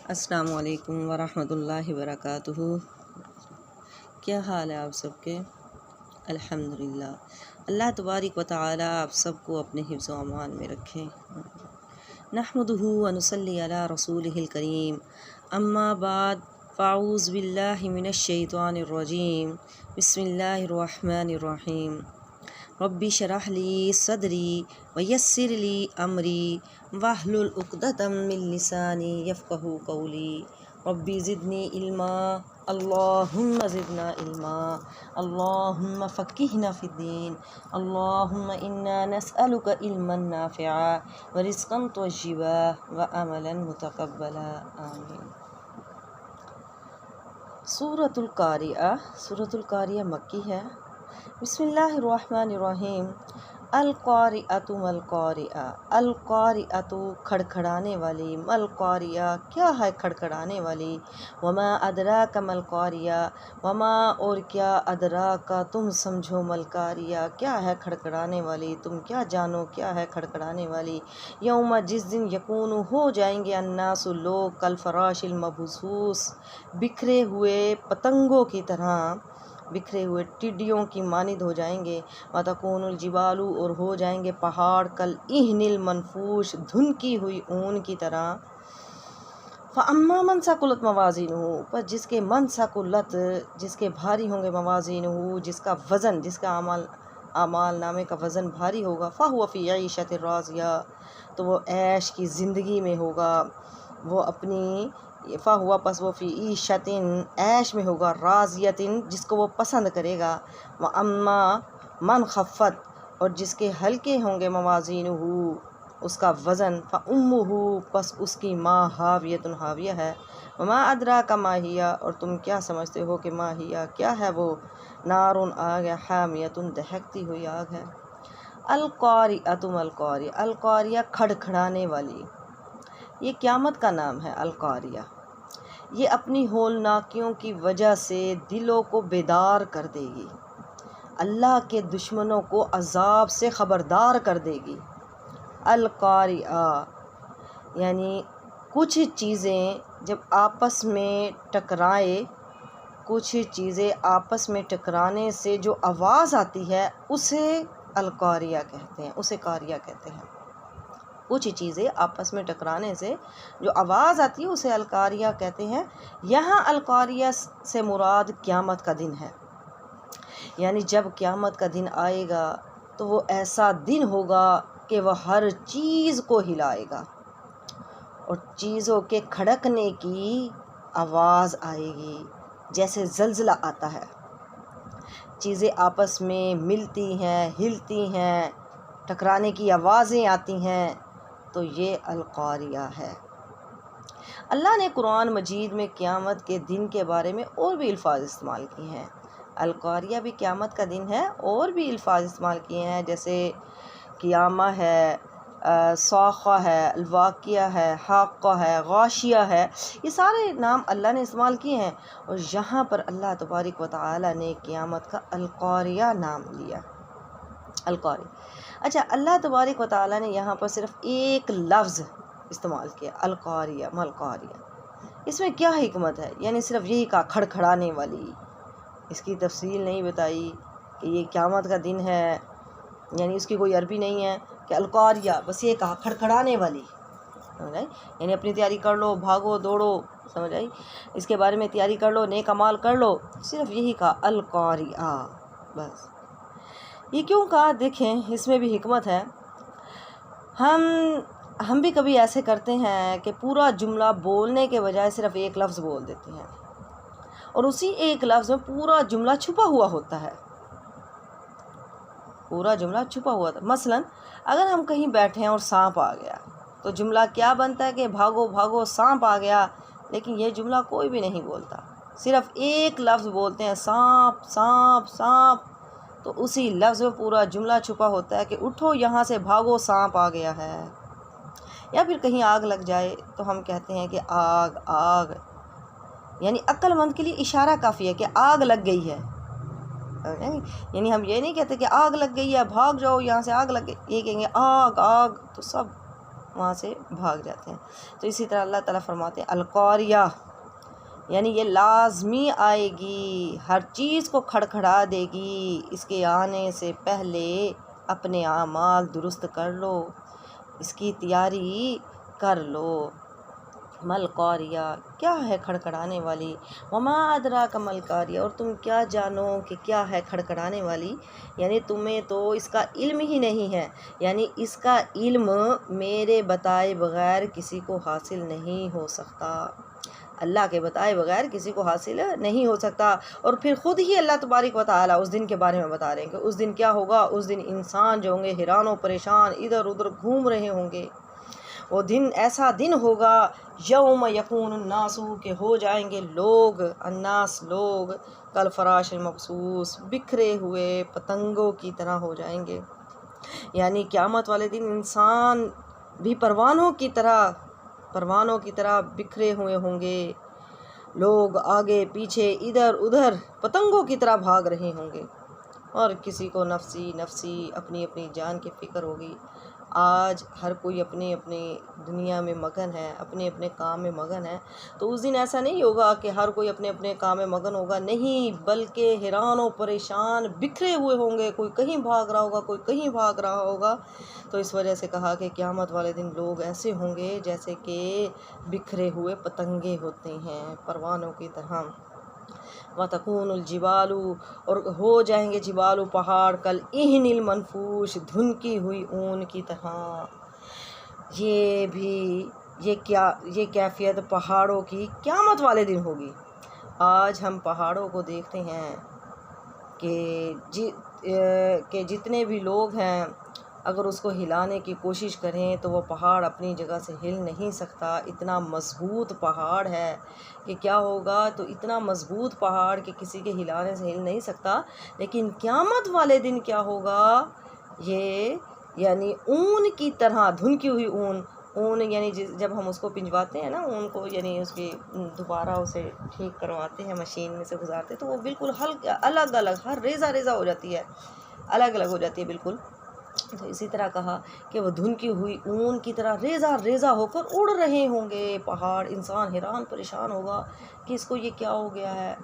السلام علیکم ورحمۃ اللہ وبرکاتہ۔ کیا حال ہے آپ سب کے؟ الحمدللہ۔ اللہ تبارک و تعالی آپ سب کو اپنے حفظ و امان میں رکھیں۔ نحمدہ و نصلی علی رسولہ الکریم، اما بعد، فاعوذ باللہ من الشیطان الرجیم، بسم اللہ الرحمن الرحیم۔ رب اشرح لی صدری ویسر لی امری واحلل عقدۃ من لسانی یفقہوا قولی۔ ربی زدنی علما، اللہم زدنا علما، اللہم فقہنا فی الدین، اللہم انا نسألک علما نافعا ورزقا طیبا وعملا متقبلا، آمین۔ سورۃ القاریہ مکی ہے۔ بسم اللہ الرحمن الرحیم۔ القاریۃ ما القاریہ، القاریۃ کھڑکھڑانے والی، ما القاریہ کیا ہے کھڑکھڑانے والی، وما ادراک ما القاریہ، وما اور کیا ادراک تم سمجھو ما القاریہ کیا ہے کھڑکھڑانے والی، تم کیا جانو کیا ہے کھڑکھڑانے والی۔ یوم جس دن یکون ہو جائیں گے الناس لوگ کالفراش المبثوث بکھرے ہوئے پتنگوں کی طرح، بکھرے ہوئے ٹڈیوں کی مانند ہو جائیں گے۔ وتکون الجبال اور ہو جائیں گے پہاڑ کالعہن المنفوش دھنکی ہوئی اون کی طرح۔ فاما من ثقلت موازینہ، پر جس کے من ثقلت، جس کے بھاری ہوں گے موازینہ، جس کا وزن، جس کا اعمال نامے کا وزن بھاری ہوگا، فہو فی عیشۃ راضیہ، تو وہ عیش کی زندگی میں ہوگا، وہ اپنی فہو پس وہ فی عیشۃ عیش میں ہوگا، راضیۃ جس کو وہ پسند کرے گا۔ واما من خفت اور جس کے ہلکے ہوں گے موازینہ اس کا وزن، فامہ پس اس کی ماں ہاویۃ ہاویہ ہے۔ وما ادراک ما ہی اور تم کیا سمجھتے ہو کہ ما ہی کیا ہے وہ، نار آگ ہے، حامیۃ دہکتی ہوئی آگ ہے۔ القاریۃ ما القاریہ، القاریہ کھڑکھڑانے والی، یہ قیامت کا نام ہے۔ القاریہ یہ اپنی ہولناکیوں کی وجہ سے دلوں کو بیدار کر دے گی، اللہ کے دشمنوں کو عذاب سے خبردار کر دے گی۔ القاریہ یعنی کچھ چیزیں جب آپس میں ٹکرائے، کچھ چیزیں آپس میں ٹکرانے سے جو آواز آتی ہے اسے القاریہ کہتے ہیں، اسے قاریہ کہتے ہیں۔ کچھ چیزیں آپس میں ٹکرانے سے جو آواز آتی ہے اسے القاریہ کہتے ہیں۔ یہاں القاریہ سے مراد قیامت کا دن ہے، یعنی جب قیامت کا دن آئے گا تو وہ ایسا دن ہوگا کہ وہ ہر چیز کو ہلائے گا اور چیزوں کے کھڑکنے کی آواز آئے گی، جیسے زلزلہ آتا ہے، چیزیں آپس میں ملتی ہیں، ہلتی ہیں، ٹکرانے کی آوازیں آتی ہیں، تو یہ القاریہ ہے۔ اللہ نے قرآن مجید میں قیامت کے دن کے بارے میں اور بھی الفاظ استعمال کیے ہیں۔ القاریہ بھی قیامت کا دن ہے، اور بھی الفاظ استعمال کیے ہیں، جیسے قیامہ ہے، صاخہ ہے، الواقعہ ہے، حاقہ ہے، غاشیہ ہے، یہ سارے نام اللہ نے استعمال کیے ہیں، اور یہاں پر اللہ تبارک و تعالی نے قیامت کا القاریہ نام لیا۔ القاریہ، اچھا، اللہ تبارک و تعالی نے یہاں پر صرف ایک لفظ استعمال کیا، القاریہ ما القاریہ، اس میں کیا حکمت ہے؟ یعنی صرف یہی کہا کھڑکھڑانے والی، اس کی تفصیل نہیں بتائی کہ یہ قیامت کا دن ہے، یعنی اس کی کوئی عربی نہیں ہے کہ القاریہ، بس یہ کہا کھڑکھڑانے والی، سمجھ آئی؟ یعنی اپنی تیاری کر لو، بھاگو دوڑو، سمجھ آئی؟ اس کے بارے میں تیاری کر لو، نیک اعمال کر لو، صرف یہی کہا القاریہ بس۔ یہ کیوں کہا؟ دیکھیں اس میں بھی حکمت ہے۔ ہم بھی کبھی ایسے کرتے ہیں کہ پورا جملہ بولنے کے بجائے صرف ایک لفظ بول دیتے ہیں، اور اسی ایک لفظ میں پورا جملہ چھپا ہوا ہوتا ہے، پورا جملہ چھپا ہوا تھا۔ مثلا اگر ہم کہیں بیٹھے ہیں اور سانپ آ گیا تو جملہ کیا بنتا ہے کہ بھاگو بھاگو سانپ آ گیا، لیکن یہ جملہ کوئی بھی نہیں بولتا، صرف ایک لفظ بولتے ہیں، سانپ سانپ سانپ، تو اسی لفظ میں پورا جملہ چھپا ہوتا ہے کہ اٹھو یہاں سے بھاگو سانپ آ گیا ہے۔ یا پھر کہیں آگ لگ جائے تو ہم کہتے ہیں کہ آگ آگ، یعنی عقل مند کے لیے اشارہ کافی ہے کہ آگ لگ گئی ہے، یعنی ہم یہ نہیں کہتے کہ آگ لگ گئی ہے بھاگ جاؤ یہاں سے آگ لگ گئی، یہ کہیں گے آگ آگ، تو سب وہاں سے بھاگ جاتے ہیں۔ تو اسی طرح اللہ تعالیٰ فرماتے ہیں القاریہ، یعنی یہ لازمی آئے گی، ہر چیز کو کھڑکھڑا دے گی، اس کے آنے سے پہلے اپنے اعمال درست کر لو، اس کی تیاری کر لو۔ مل قاریہ، کیا ہے کھڑکھڑانے والی؟ وما ادراک مل قاریہ، اور تم کیا جانو کہ کیا ہے کھڑکھڑانے والی؟ یعنی تمہیں تو اس کا علم ہی نہیں ہے، یعنی اس کا علم میرے بتائے بغیر کسی کو حاصل نہیں ہو سکتا، اللہ کے بتائے بغیر کسی کو حاصل نہیں ہو سکتا۔ اور پھر خود ہی اللہ تبارک و تعالیٰ اس دن کے بارے میں بتا رہے ہیں کہ اس دن کیا ہوگا۔ اس دن انسان جو ہوں گے حیران و پریشان ادھر ادھر گھوم رہے ہوں گے۔ وہ دن ایسا دن ہوگا یوم یکون الناس، کہ ہو جائیں گے لوگ، الناس لوگ، کل فراش مبثوث، بکھرے ہوئے پتنگوں کی طرح ہو جائیں گے۔ یعنی قیامت والے دن انسان بھی پروانوں کی طرح بکھرے ہوئے ہوں گے، لوگ آگے پیچھے ادھر ادھر پتنگوں کی طرح بھاگ رہے ہوں گے، اور کسی کو نفسی نفسی اپنی اپنی جان کی فکر ہوگی۔ آج ہر کوئی اپنی اپنی دنیا میں مگن ہے، اپنے اپنے کام میں مگن ہے، تو اس دن ایسا نہیں ہوگا کہ ہر کوئی اپنے اپنے کام میں مگن ہوگا، نہیں، بلکہ حیران و پریشان بکھرے ہوئے ہوں گے، کوئی کہیں بھاگ رہا ہوگا، کوئی کہیں بھاگ رہا ہوگا۔ تو اس وجہ سے کہا کہ قیامت والے دن لوگ ایسے ہوں گے جیسے کہ بکھرے ہوئے پتنگے ہوتے ہیں، پروانوں کی طرح۔ وَتَكُونُ الْجِبَالُ، اور ہو جائیں گے جبال و پہاڑ کل اِہْنِ الْمَنْفُوشِ، دھنکی ہوئی اون کی طرح۔ یہ کیفیت پہاڑوں کی قیامت والے دن ہوگی۔ آج ہم پہاڑوں کو دیکھتے ہیں کہ جتنے بھی لوگ ہیں اگر اس کو ہلانے کی کوشش کریں تو وہ پہاڑ اپنی جگہ سے ہل نہیں سکتا، اتنا مضبوط پہاڑ ہے کہ کیا ہوگا، تو اتنا مضبوط پہاڑ کہ کسی کے ہلانے سے ہل نہیں سکتا۔ لیکن قیامت والے دن کیا ہوگا، یہ یعنی اون کی طرح، دھنکی ہوئی اون یعنی جب ہم اس کو پنجواتے ہیں نا اون کو، یعنی اس کی دوبارہ اسے ٹھیک کرواتے ہیں، مشین میں سے گزارتے ہیں، تو وہ بالکل الگ الگ، ہر ریزہ ریزہ ہو جاتی ہے، الگ الگ ہو جاتی ہے بالکل۔ تو اسی طرح کہا کہ وہ دھنکی ہوئی اون کی طرح ریزہ ریزہ ہو کر اڑ رہے ہوں گے پہاڑ، انسان حیران پریشان ہوگا کہ اس کو یہ کیا ہو گیا ہے،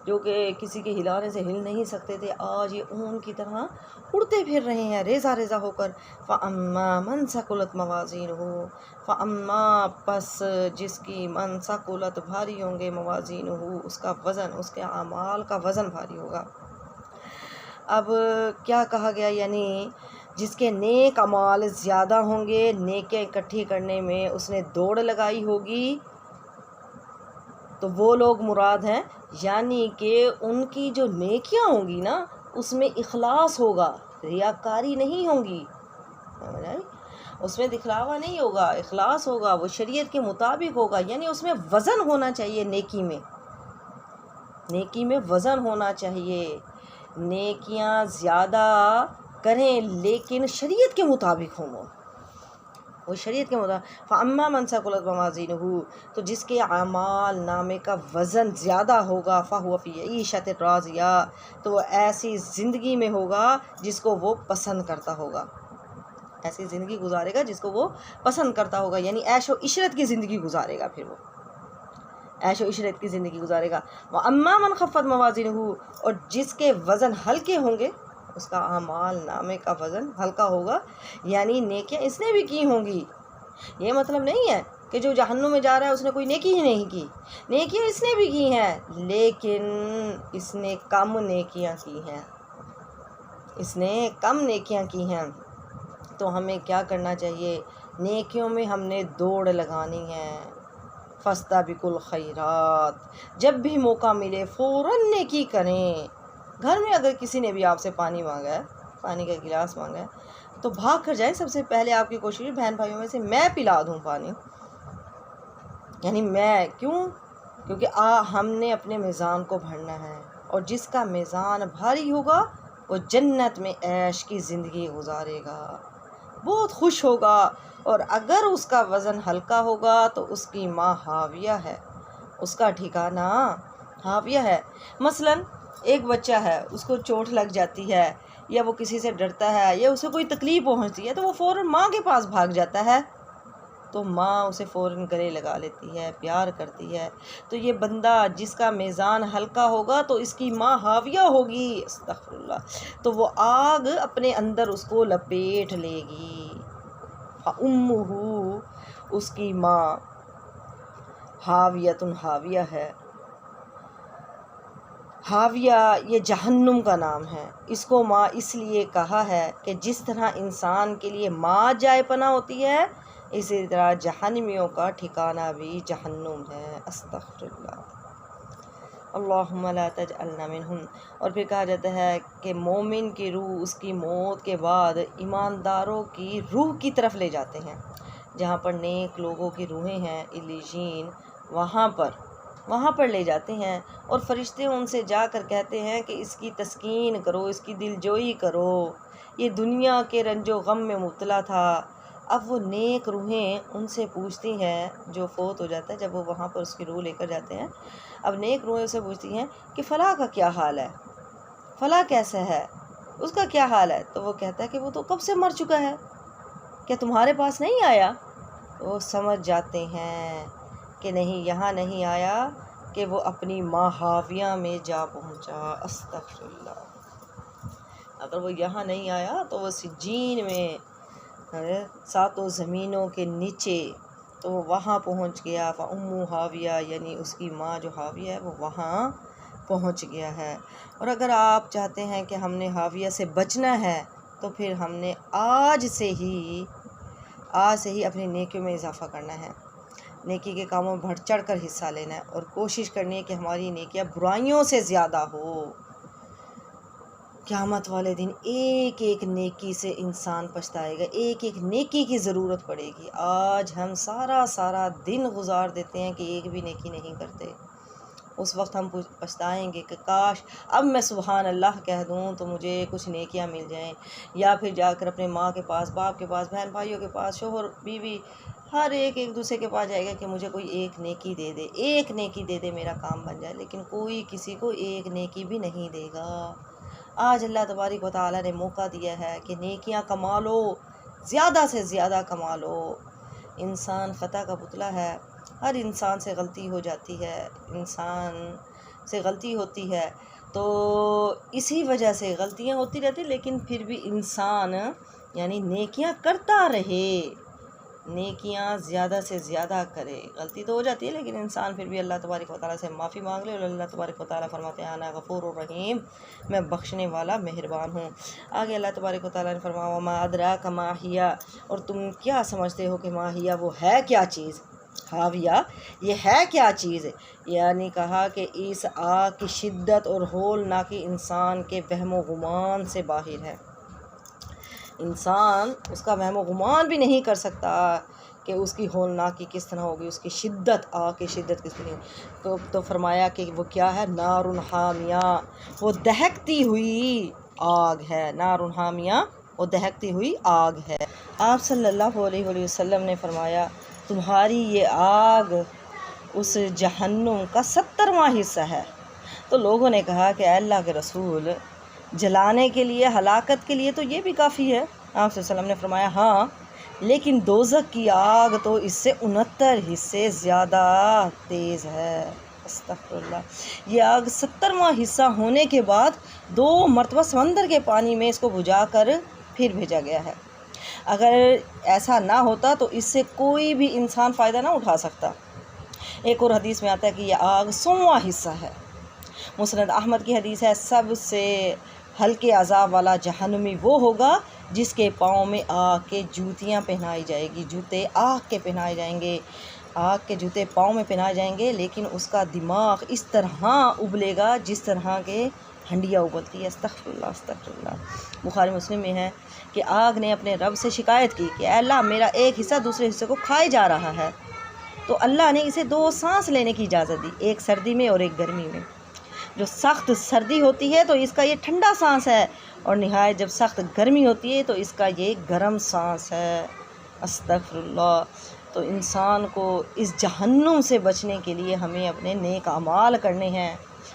جو کہ کسی کے ہلانے سے ہل نہیں سکتے تھے، آج یہ اون کی طرح اڑتے پھر رہے ہیں ریزہ ریزہ ہو کر۔ فَأَمَّا مَنْ ثَقُلَتْ مَوَازِينُهُ، فَأَمَّا، پس جس کی مَنْ ثَقُلَتْ بھاری ہوں گے، موازینہ، اس کا وزن، اس کے اعمال کا وزن بھاری ہوگا۔ اب کیا کہا گیا، یعنی جس کے نیک اعمال زیادہ ہوں گے، نیکیاں اکٹھی کرنے میں اس نے دوڑ لگائی ہوگی، تو وہ لوگ مراد ہیں، یعنی کہ ان کی جو نیکیاں ہوں گی نا اس میں اخلاص ہوگا، ریاکاری نہیں ہوں گی، اس میں دکھلاوا نہیں ہوگا، اخلاص ہوگا، وہ شریعت کے مطابق ہوگا، یعنی اس میں وزن ہونا چاہیے، نیکی میں وزن ہونا چاہیے، نیکیاں زیادہ کریں لیکن شریعت کے مطابق ہوں، وہ شریعت کے مطابق۔ فَأَمَّا مَنْ ثَقُلَتْ مَوَازِينُهُ، تو جس کے اعمال نامے کا وزن زیادہ ہوگا، فَهُوَ فِي عِيشَةٍ رَاضِيَةٍ، تو وہ ایسی زندگی میں ہوگا جس کو وہ پسند کرتا ہوگا، ایسی زندگی گزارے گا جس کو وہ پسند کرتا ہوگا، یعنی عیش و عشرت کی زندگی گزارے گا، پھر وہ عیش و عشرت کی زندگی گزارے گا۔ وَأَمَّا مَنْ خَفَّتْ مَوَازِينُهُ، اور جس کے وزن ہلکے ہوں گے، اس کا اعمال نامے کا وزن ہلکا ہوگا، یعنی نیکیاں اس نے بھی کی ہوں گی، یہ مطلب نہیں ہے کہ جو جہنم میں جا رہا ہے اس نے کوئی نیکی ہی نہیں کی، نیکیاں اس نے بھی کی ہیں لیکن اس نے کم نیکیاں کی ہیں۔ تو ہمیں کیا کرنا چاہیے، نیکیوں میں ہم نے دوڑ لگانی ہے، فَاسْتَبِقُوا الْخَيْرَاتِ، جب بھی موقع ملے فوراً نیکی کریں۔ گھر میں اگر کسی نے بھی آپ سے پانی مانگا ہے، پانی کا گلاس مانگا ہے، تو بھاگ کر جائیں، سب سے پہلے آپ کی کوشش بہن بھائیوں میں سے میں پلا دوں پانی، یعنی میں، کیونکہ ہم نے اپنے میزان کو بھرنا ہے، اور جس کا میزان بھاری ہوگا وہ جنت میں عیش کی زندگی گزارے گا، بہت خوش ہوگا، اور اگر اس کا وزن ہلکا ہوگا تو اس کی ماں حاویہ ہے، اس کا ٹھکانہ حاویہ ہے۔ مثلاً ایک بچہ ہے، اس کو چوٹ لگ جاتی ہے، یا وہ کسی سے ڈرتا ہے، یا اسے کوئی تکلیف پہنچتی ہے، تو وہ فوراً ماں کے پاس بھاگ جاتا ہے، تو ماں اسے فوراً گلے لگا لیتی ہے، پیار کرتی ہے۔ تو یہ بندہ جس کا میزان ہلکا ہوگا تو اس کی ماں حاویہ ہوگی، استغفر اللہ، تو وہ آگ اپنے اندر اس کو لپیٹ لے گی۔ فَأُمُّهُ، اس کی ماں، حاویۃ، حاویہ ہے۔ حاویہ یہ جہنم کا نام ہے۔ اس کو ماں اس لیے کہا ہے کہ جس طرح انسان کے لیے ماں جائے پناہ ہوتی ہے، اسی طرح جہنمیوں کا ٹھکانہ بھی جہنم ہے، استغفر اللہ، اللہم لا تجعلنا منہم۔ اور پھر کہا جاتا ہے کہ مومن کی روح اس کی موت کے بعد ایمانداروں کی روح کی طرف لے جاتے ہیں، جہاں پر نیک لوگوں کی روحیں ہیں، علیجین، وہاں پر لے جاتے ہیں، اور فرشتے ان سے جا کر کہتے ہیں کہ اس کی تسکین کرو، اس کی دل جوئی کرو، یہ دنیا کے رنج و غم میں مبتلا تھا۔ اب وہ نیک روحیں ان سے پوچھتی ہیں، جو فوت ہو جاتا ہے جب وہ وہاں پر اس کی روح لے کر جاتے ہیں، اب نیک روحیں اسے پوچھتی ہیں کہ فلاں کا کیا حال ہے، فلاں کیسا ہے، اس کا کیا حال ہے؟ تو وہ کہتا ہے کہ وہ تو کب سے مر چکا ہے، کیا تمہارے پاس نہیں آیا؟ تو وہ سمجھ جاتے ہیں کہ نہیں، یہاں نہیں آیا، کہ وہ اپنی ماں حاویہ میں جا پہنچا، استغفر اللہ۔ اگر وہ یہاں نہیں آیا تو وہ سجین میں، ساتوں زمینوں کے نیچے، تو وہ وہاں پہنچ گیا۔ فَأُمُّ حاویہ، یعنی اس کی ماں جو حاویہ ہے وہ وہاں پہنچ گیا ہے۔ اور اگر آپ چاہتے ہیں کہ ہم نے حاویہ سے بچنا ہے تو پھر ہم نے آج سے ہی اپنی نیکیوں میں اضافہ کرنا ہے، نیکی کے کاموں میں بڑھ چڑھ کر حصہ لینا ہے، اور کوشش کرنی ہے کہ ہماری نیکیاں برائیوں سے زیادہ ہو۔ قیامت والے دن ایک ایک نیکی سے انسان پچھتائے گا، ایک ایک نیکی کی ضرورت پڑے گی۔ آج ہم سارا دن گزار دیتے ہیں کہ ایک بھی نیکی نہیں کرتے، اس وقت ہم پچھتائیں گے کہ کاش اب میں سبحان اللہ کہہ دوں تو مجھے کچھ نیکیاں مل جائیں، یا پھر جا کر اپنے ماں کے پاس، باپ کے پاس، بہن بھائیوں کے پاس، شوہر بیوی، ہر ایک دوسرے کے پاس جائے گا کہ مجھے کوئی ایک نیکی دے دے، ایک نیکی دے دے، میرا کام بن جائے، لیکن کوئی کسی کو ایک نیکی بھی نہیں دے گا۔ آج اللہ تبارک و تعالیٰ نے موقع دیا ہے کہ نیکیاں کما لو، زیادہ سے زیادہ کما لو۔ انسان خطا کا پتلا ہے، ہر انسان سے غلطی ہو جاتی ہے، انسان سے غلطی ہوتی ہے، تو اسی وجہ سے غلطیاں ہوتی رہتی، لیکن پھر بھی انسان یعنی نیکیاں کرتا رہے، نیکیاں زیادہ سے زیادہ کرے۔ غلطی تو ہو جاتی ہے لیکن انسان پھر بھی اللہ تبارک و تعالیٰ سے معافی مانگ لے، اور اللہ تبارک و تعالیٰ فرماتے ہیں انا غفور الرحیم، میں بخشنے والا مہربان ہوں۔ آگے اللہ تبارک و تعالیٰ نے فرمایا وما ادراک ما ہی، اور تم کیا سمجھتے ہو کہ ما ہی وہ ہے کیا چیز، حاویہ یہ ہے کیا چیز، یعنی کہا کہ اس آگ کی شدت اور ہولناکی انسان کے وہم و گمان سے باہر ہے، انسان اس کا وہم و گمان بھی نہیں کر سکتا کہ اس کی ہولناکی کس طرح ہوگی، اس کی شدت، آگ کی شدت کس طرح تو فرمایا کہ وہ کیا ہے، نار حامیہ، وہ دہکتی ہوئی آگ ہے، نار حامیہ وہ دہکتی ہوئی آگ ہے۔ آپ صلی اللہ علیہ وسلم نے فرمایا تمہاری یہ آگ اس جہنم کا 70واں حصہ ہے۔ تو لوگوں نے کہا کہ اے اللہ کے رسول، جلانے کے لیے، ہلاکت کے لیے تو یہ بھی کافی ہے۔ آپ صلی اللہ علیہ وسلم نے فرمایا ہاں، لیکن دوزخ کی آگ تو اس سے 69 حصے زیادہ تیز ہے، استغفر اللہ۔ یہ آگ 70واں حصہ ہونے کے بعد 2 مرتبہ سمندر کے پانی میں اس کو بجھا کر پھر بھیجا گیا ہے۔ اگر ایسا نہ ہوتا تو اس سے کوئی بھی انسان فائدہ نہ اٹھا سکتا۔ ایک اور حدیث میں آتا ہے کہ یہ آگ 100واں حصہ ہے۔ مسند احمد کی حدیث ہے سب سے ہلکے عذاب والا جہنمی وہ ہوگا جس کے پاؤں میں آگ کے جوتیاں پہنائی جائے گی، جوتے آگ کے پہنائے جائیں گے، آگ کے جوتے پاؤں میں پہنائے جائیں گے، لیکن اس کا دماغ اس طرح ابلے گا جس طرح کے ہنڈیا ابلتی ہے، استغفر اللہ استغفر اللہ۔ بخاری مسلم میں ہے کہ آگ نے اپنے رب سے شکایت کی کہ اے اللہ میرا ایک حصہ دوسرے حصے کو کھائے جا رہا ہے، تو اللہ نے اسے 2 سانس لینے کی اجازت دی، ایک سردی میں اور ایک گرمی میں۔ جو سخت سردی ہوتی ہے تو اس کا یہ ٹھنڈا سانس ہے، اور نہایت جب سخت گرمی ہوتی ہے تو اس کا یہ گرم سانس ہے، استغفر اللہ۔ تو انسان کو اس جہنم سے بچنے کے لیے ہمیں اپنے نیک اعمال کرنے ہیں،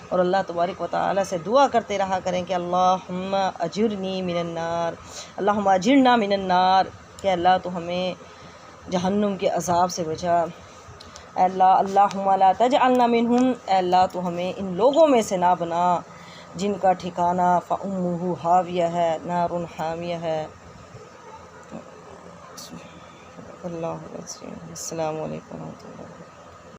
اور اللہ تبارک و تعالیٰ سے دعا کرتے رہا کریں کہ اللہم اجرنی من النار، اللہم اجرنا من النار، کہ اللہ تو ہمیں جہنم کے عذاب سے بچا۔ اے اللہ اللہم لا تجعلنا منہم، اے اللہ تو ہمیں ان لوگوں میں سے نہ بنا جن کا ٹھکانہ فأمہ ہاویہ ہے، نار حامیہ ہے۔ اللہ السلام علیکم ورحمۃ اللہ۔